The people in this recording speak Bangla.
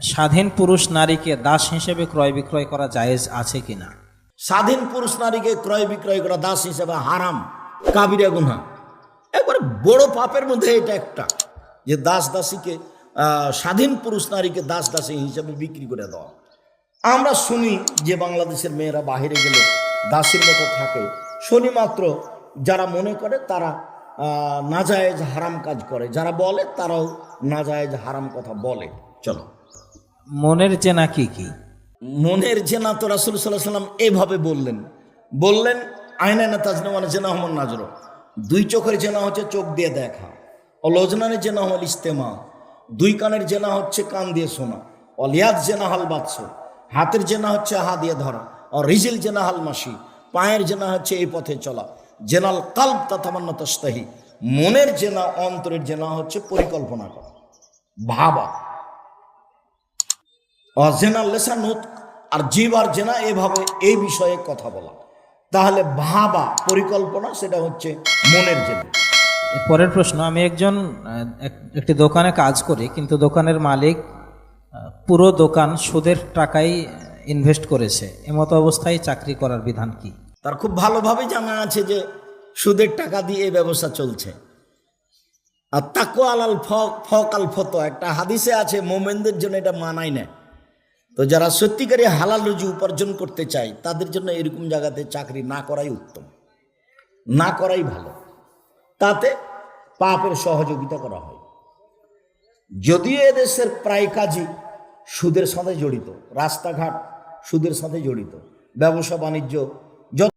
স্বাধীন পুরুষ নারীকে দাস হিসেবে ক্রয় বিক্রয় করা জায়েজ আছে কিনা? স্বাধীন পুরুষ নারীকে ক্রয় বিক্রয় করা দাস হিসেবে হারাম, কাবিরা গুনাহ। একবারে বড় পাপের মধ্যে এটা একটা, যে দাস দাসীকে স্বাধীন পুরুষ নারীকে দাস দাসী হিসেবে বিক্রি করে দেওয়া। আমরা শুনি যে বাংলাদেশের মেয়েরা বাহিরে গেলে দাসীর মতো থাকে, শুনি মাত্র। যারা মনে করে তারা নাজায়েজ হারাম কাজ করে, যারা বলে তারাও নাজায়েজ হারাম কথা বলে। চলো, মনের জেনা কি কি? মনের জেনা তো রাসূল সাল্লাল্লাহু আলাইহি ওয়াসাল্লাম এভাবে বললেন আইনানা তাজনা ওয়া জেনা হুমুন নাজর। দুই চোখের জেনা হচ্ছে চোখ দিয়ে দেখা, অলজনানের জেনা হল ইস্তেমা। দুই কানের জেনা হচ্ছে কান দিয়ে শোনা, অলিয়াদ জেনা হাল বাদশ। হাতের জেনা হচ্ছে হা দিয়ে ধরা, আর রিজিল জেনা হাল মাসি। পায়ের জেনা হচ্ছে এই পথে চলা। জেনাল কালব তাতামান্না তাস্তাহি। মনের জেনা, অন্তরের জেনা হচ্ছে পরিকল্পনা করা, ভাবা। অজেনা লেসানুত, আর জিবার জেনা এভাবে এই বিষয়ে কথা বলা। তাহলে ভাবা, পরিকল্পনা, সেটা হচ্ছে মনের জেনা। পরের প্রশ্ন, আমি একটি দোকানে কাজ করি, কিন্তু দোকানের মালিক পুরো দোকান সুদের টাকায় ইনভেস্ট করেছে। এমতো অবস্থায় চাকরি করার বিধান কি? তার খুব ভালোভাবে জানা আছে যে সুদের টাকা দিয়ে এই ব্যবসা চলছে। আর তাকওয়া আলাল ফক আল ফত, একটা হাদিসে আছে মোমেনদের জন্য এটা মানায় না। তো যারা সত্যিকারী হালাল রুজি উপার্জন করতে চায় তাদের জন্য এরকম জায়গাতে চাকরি না করাই উত্তম, না করাই ভালো। তাতে পাপের সহযোগিতা করা হয়। যদিও এদেশের প্রায় কাজই সুদের সাথে জড়িত, রাস্তাঘাট সুদের সাথে জড়িত, ব্যবসা বাণিজ্য